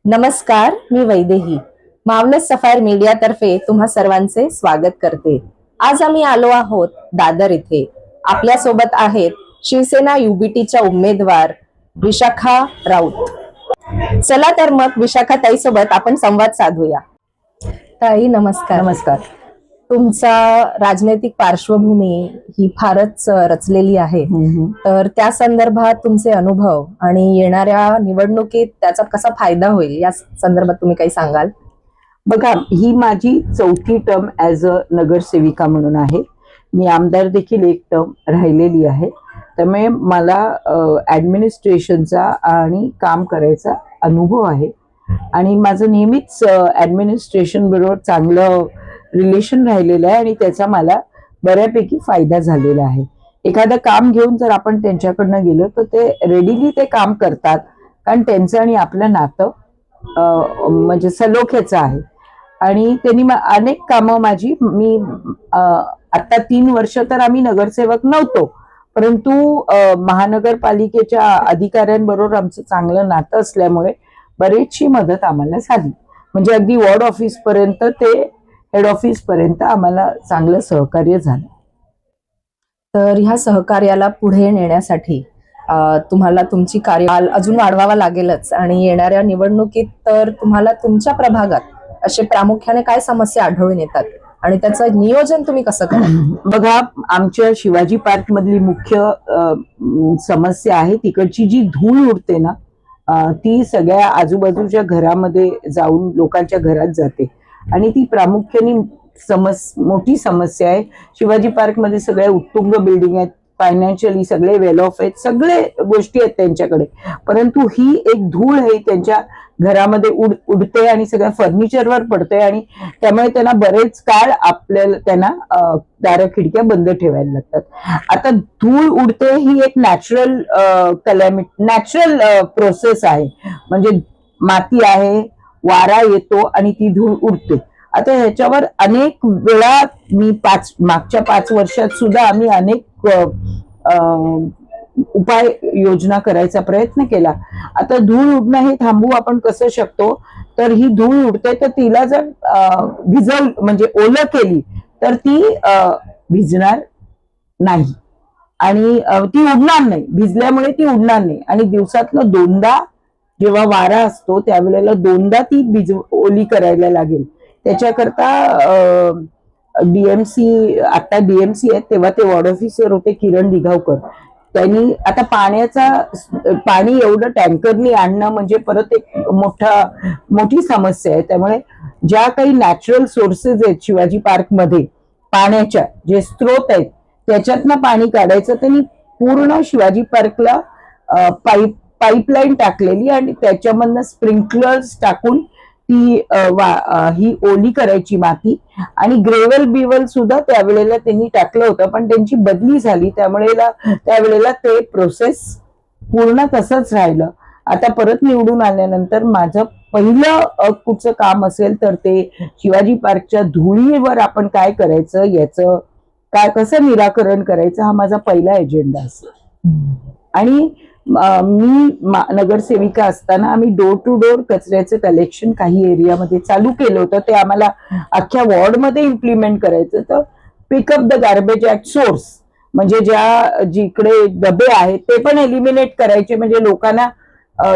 नमस्कार, मी वैदेही मावलस सफायर मीडियातर्फे तुम्हा सर्वांचे स्वागत करते। आज आम्ही आलो आहोत दादर इथे। आपल्या सोबत आहेत शिवसेना युबीटीच्या उमेदवार विशाखा राऊत। चला तर मग विशाखा ताई सोबत आपण संवाद साधूया। ताई नमस्कार। नमस्कार। तुमचा राजनैतिक पार्श्वभूमी ही फारच रचलेली आहे, तर त्या संदर्भात तुमचे अनुभव आणि येणाऱ्या निवडणुकीत त्याचा कसा फायदा होईल या संदर्भात तुम्ही काही सांगाल? बघा, ही माझी चौथी टर्म ॲज अ नगरसेविका म्हणून आहे। मी आमदार देखील एक टर्म राहिलेली आहे, त्यामुळे मला ॲडमिनिस्ट्रेशनचा आणि काम करायचा अनुभव आहे आणि माझं नेहमीच ॲडमिनिस्ट्रेशन बरोबर चांगलं रिलेशन राहिलेलं आहे आणि त्याचा मला बऱ्यापैकी फायदा झालेला आहे। एखादं काम घेऊन जर आपण त्यांच्याकडनं गेलो तर ते रेडीली ते काम करतात, कारण त्यांचं आणि आपलं नातं म्हणजे सलोख्याचं आहे आणि त्यांनी अनेक कामं मी आता 3 वर्ष तर आम्ही नगरसेवक नव्हतो, परंतु महानगरपालिकेच्या अधिकाऱ्यांबरोबर आमचं चांगलं नातं असल्यामुळे बरीचशी मदत आम्हाला झाली। म्हणजे अगदी वॉर्ड ऑफिस पर्यंत ते हेड ऑफिस पर्यंत आम्हाला चांगलं सहकार्य झालं। तर ह्या सहकार्याला पुढे नेण्यासाठी तुम्हाला तुमची कार्यकाल अजून वाढवावा लागेलच आणि येणाऱ्या निवडणुकीत तर तुम्हाला तुमच्या प्रभागात असे प्रामुख्याने काय समस्या आढळून येतात आणि त्याचं नियोजन तुम्ही कसं कराल? बघा, आमच्या शिवाजी पार्क मधली मुख्य समस्या आहे तिकडची जी धूळ उडते ना, ती सगळ्या आजूबाजूच्या घरामध्ये जाऊन लोकांच्या घरात जाते आणि ती प्रामुख्याने मोठी समस्या आहे। शिवाजी पार्क मध्ये सगळ्या उत्तुंग बिल्डिंग आहेत, फायनान्शियली सगळे वेल ऑफ आहेत, सगळे गोष्टी आहेत त्यांच्याकडे, परंतु ही एक धूळ आहे त्यांच्या घरामध्ये उडते आणि सगळ्या फर्निचरवर पडते आणि त्यामुळे त्यांना बरेच काळ त्यांना दारं खिडक्या बंद ठेवायला लागतात। आता धूळ उडते ही एक नॅचरल प्रोसेस आहे, म्हणजे माती आहे, वारा येतो आणि ती धूळ उडते। आता ह्याच्यावर अनेक वेळा मागच्या 5 वर्षात सुद्धा आम्ही अनेक उपाय योजना करायचा प्रयत्न केला। आता धूळ उडणं हे थांबवू आपण कसं शकतो, तर ही धूळ उडते तर तिला जर म्हणजे ओलं केली तर ती भिजणार नाही आणि ती उडणार नाही, भिजल्यामुळे ती उडणार नाही आणि दिवसातनं 2दा जेव्हा वारा असतो त्यावेळेला 2दा ती ओली करायला लागेल। त्याच्याकरता डीएमसी आता डीएमसी आहेत तेव्हा ते वॉर्ड ऑफिसर होते किरण दिघावकर, त्यांनी आता पाणी एवढं टँकरनी आणणं म्हणजे परत एक मोठी समस्या आहे। त्यामुळे ज्या काही नॅचरल सोर्सेस आहेत शिवाजी पार्क मध्ये पाण्याच्या जे स्रोत आहेत त्याच्यातनं पाणी काढायचं, त्यांनी पूर्ण शिवाजी पार्कला पाईपलाईन टाकलेली आणि त्याच्यामधनं स्प्रिंकलर्स टाकून ही ओली करायची माती आणि ग्रेवल बिवल सुद्धा त्यावेळेला त्यांनी टाकलं होतं, पण त्यांची बदली झाली त्यावेळेला ते प्रोसेस पूर्ण तसंच राहिलं। आता परत निवडून आल्यानंतर माझं पहिलं कुठचं काम असेल तर ते शिवाजी पार्कच्या धुळीवर आपण काय करायचं, याचं कसं निराकरण करायचं हा माझा पहिला एजेंडा असेल। आणि मी नगरसेविका असताना आम्ही डोर टू डोर कचऱ्याचं कलेक्शन काही एरियामध्ये चालू केलं होतं, ते आम्हाला अख्ख्या वॉर्डमध्ये इम्प्लिमेंट करायचं। तर pick up the garbage at source, म्हणजे जिकडे डबे आहेत ते पण एलिमिनेट करायचे, म्हणजे लोकांना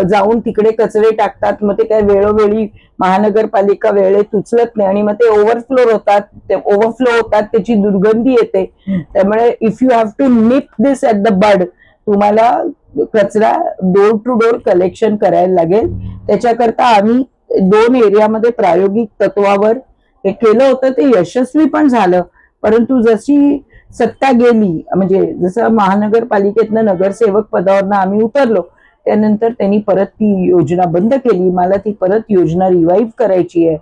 जाऊन तिकडे कचरे टाकतात, मग ते काय वेळोवेळी महानगरपालिका वेळेत उचलत नाही आणि मग ते ओव्हरफ्लो होतात, त्याची दुर्गंधी येते। त्यामुळे इफ यू हॅव टू निप दिस ॲट द बड, तुम्हाला कचरा डोर टू डोर कलेक्शन करायला लागेल। त्याच्याकरता आम्ही 2 एरियामध्ये प्रायोगिक तत्वावर हे केलं होतं, ते यशस्वी पण झालं, परंतु जशी सत्ता गेली, म्हणजे जसं महानगरपालिकेतनं नगरसेवक पदावरनं आम्ही उतरलो त्यानंतर त्यांनी परत ती योजना बंद केली। मला ती परत योजना रिवाईव्ह करायची आहे,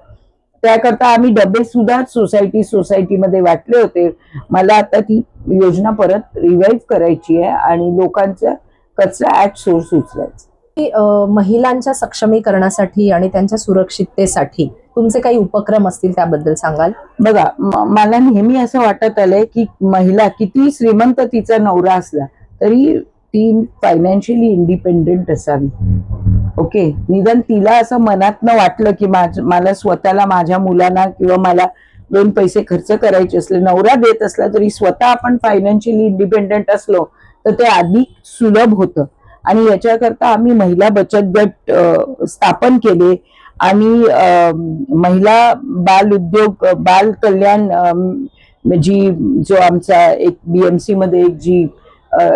त्याकरता आम्ही डबे सुद्धा सोसायटीमध्ये वाटले होते। मला आता ती योजना परत रिवाईव्ह करायची आहे आणि लोकांचा कचरा ॲट सोर्स उचलायचा। महिलांच्या सक्षमीकरणासाठी आणि त्यांच्या सुरक्षिततेसाठी तुमचे काही उपक्रम असतील त्याबद्दल सांगाल? बघा, मला नेहमी असं वाटत आलंय की महिला किती श्रीमंत तिचा नवरा असला तरी ती फायनान्शियली इंडिपेंडेंट असावी। ओके, निदान तिला असं मनातनं वाटलं की मला स्वतःला, माझ्या मुलांना किंवा मला 2 पैसे खर्च करायचे असले, नवरा देत असला तरी स्वतः आपण फायनान्शियली इंडिपेंडेंट असलो तर ते अधिक सुलभ होतं. आणि याच्याकरता आम्ही महिला बचत गट स्थापन केले आणि महिला बाल उद्योग, बाल कल्याण जो आमचा एक बीएमसी मध्ये एक जी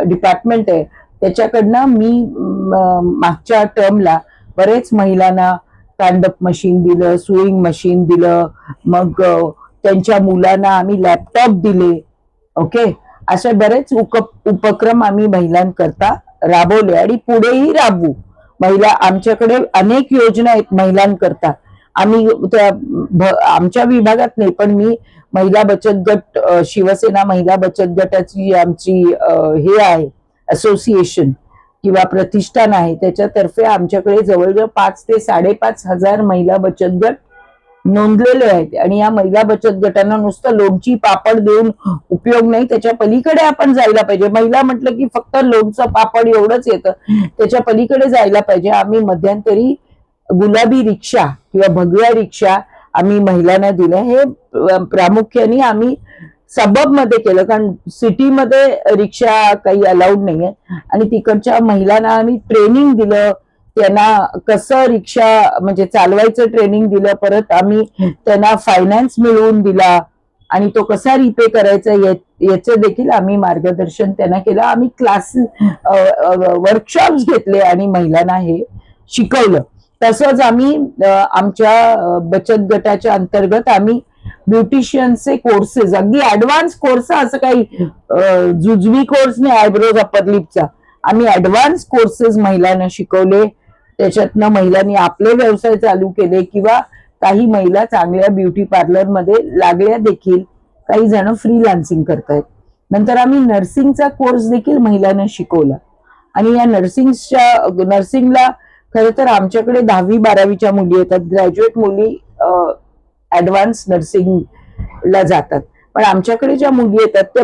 डिपार्टमेंट आहे त्याच्याकडनं मी मागच्या टर्मला बरेच महिलांना स्टँडअप मशीन दिलं, सुईंग मशीन दिलं, मग त्यांच्या मुलांना आम्ही लॅपटॉप दिले. ओके, असे बरेच उपक्रम आम्ही महिलांकरता राबवले आणि पुढेही राबवू. आमच्याकडे अनेक योजना आहेत महिलांकरता. आम्ही आमच्या विभागात नाही, पण मी महिला बचत गट, शिवसेना महिला बचत गटाची आमची हे आहे असोसिएशन किंवा प्रतिष्ठान आहे, त्याच्यातर्फे आमच्याकडे जवळजवळ 5 ते 5,500 महिला बचत गट नोंदलेले आहेत. आणि या महिला बचत गटांना नुसतं लोणची पापड देऊन उपयोग नाही, त्याच्या पलीकडे आपण जायला पाहिजे. महिला म्हटलं की फक्त लोणचं पापड एवढंच येतं, त्याच्या पलीकडे जायला पाहिजे. आम्ही मध्यंतरी गुलाबी रिक्षा किंवा भगव्या रिक्षा आम्ही महिलांना दिल्या. हे प्रामुख्याने आम्ही सबब मध्ये केलं, कारण सिटीमध्ये रिक्षा काही अलाउड नाहीये. आणि तिकडच्या महिलांना आम्ही ट्रेनिंग दिलं, त्यांना कसं रिक्षा म्हणजे चालवायचं ट्रेनिंग दिलं. परत आम्ही त्यांना फायनान्स मिळवून दिला आणि तो कसा रिपे करायचा याचं देखील आम्ही मार्गदर्शन त्यांना केलं. आम्ही वर्कशॉप्स घेतले आणि महिलांना हे शिकवलं. तसंच आम्ही आमच्या बचत गटाच्या अंतर्गत आम्ही ब्युटिशियनचे कोर्सेस, अगदी ऍडव्हान्स कोर्स, असं काही जुजवी कोर्स नाही आयब्रोज अपर लिपचा, आम्ही ऍडव्हान्स कोर्सेस महिलांना शिकवले. त्याच्यातनं महिलांनी आपले व्यवसाय चालू केले किंवा काही महिला चांगल्या ब्युटी पार्लर मध्ये लागल्या देखील. काही जण फ्रीलान्सिंग करतायत. नंतर आम्ही नर्सिंगचा कोर्स देखील महिलांना शिकवला. आणि या नर्सिंगला खरं तर आमच्याकडे 10वी-12वीच्या मुली येतात, ग्रॅज्युएट मुली ऍडव्हान्स नर्सिंगला जातात. पण आमच्याकडे ज्या मुली येतात त्या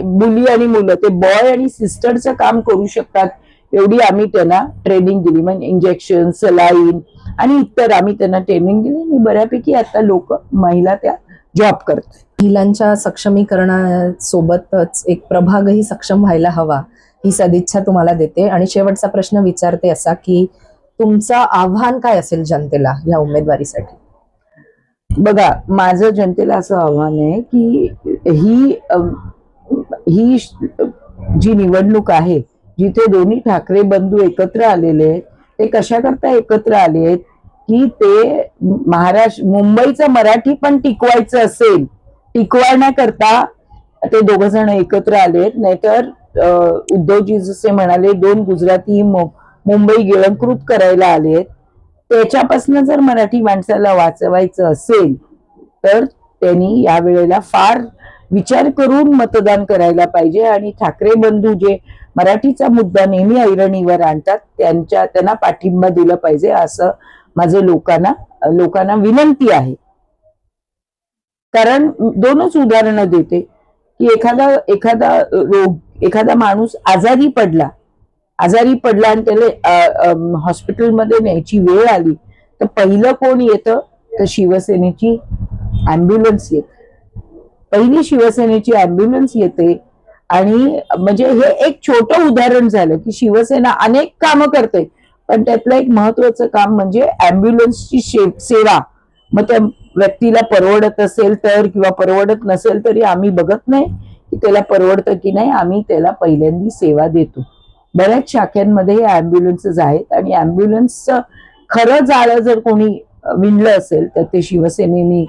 मुली आणि मुलं ते बॉय आणि सिस्टरचं काम करू शकतात एवढी आम्ही त्यांना ट्रेनिंग दिली. म्हणजे इंजेक्शन, सलाईन आणि इतर आम्ही त्यांना ट्रेनिंग दिली. आणि बऱ्यापैकी आता महिला त्या जॉब करतात. महिलांच्या सक्षमीकरणासोबतच एक प्रभागही सक्षम व्हायला हवा ही सदिच्छा तुम्हाला देते. आणि शेवटचा प्रश्न विचारते असा की तुमचं आव्हान काय असेल जनतेला या उमेदवारीसाठी? बघा, माझं जनतेला असं आव्हान आहे की ही जी निवडणूक आहे, जिथे दोन्ही ठाकरे बंधू एकत्र आलेले आहेत, ते कशाकरता एकत्र आले आहेत की ते मुंबईचं मराठी पण टिकवायचं असेल, टिकवण्याकरता ते दोघ जण एकत्र आलेत. नाहीतर उद्धवजी जसे म्हणाले 2 गुजराती मुंबई गिळंकृत करायला आलेत. त्याच्यापासून जर मराठी माणसाला वाचवायचं असेल तर त्यांनी यावेळेला फार विचार करून मतदान करायला पाहिजे. आणि ठाकरे बंधू जे मराठीचा मुद्दा नेहमी ऐरणीवर आणतात त्यांना पाठिंबा दिला पाहिजे, असं माझं लोकांना विनंती आहे. कारण 2च उदाहरणं देते की एखादा माणूस आजारी पडला आणि त्याला हॉस्पिटलमध्ये न्यायची वेळ आली तर पहिलं कोण येतं तर शिवसेनेची ॲम्ब्युलन्स येते. पहिली शिवसेनेची ॲम्ब्युलन्स येते. आणि म्हणजे हे एक छोटं उदाहरण झालं की शिवसेना अनेक कामं करते, पण त्यातलं एक महत्वाचं काम म्हणजे ॲम्ब्युलन्सची सेवा. मग त्या व्यक्तीला परवडत असेल तर किंवा परवडत नसेल तरी आम्ही बघत नाही की त्याला परवडतं की नाही, आम्ही त्याला पहिल्यांदी सेवा देतो. बऱ्याच शाखांमध्ये हे ॲम्ब्युलन्सेस आहेत आणि ॲम्ब्युलन्सचं खरं जाळं जर कोणी विणलं असेल तर ते शिवसेनेने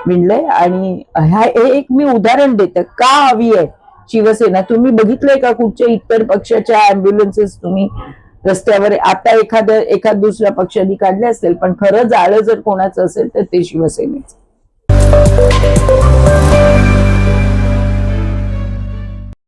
विणलंय. आणि हे एक मी उदाहरण देते का हवी आहे शिवसेना. तुम्ही बघितलंय का कुठच्या इतर पक्षाच्या ॲम्ब्युलन्सेस तुम्ही रस्त्यावर? आता एखाद दुसऱ्या पक्षाने काढले असेल, पण खरं जाळं जर कोणाचं असेल तर ते शिवसेनेचं.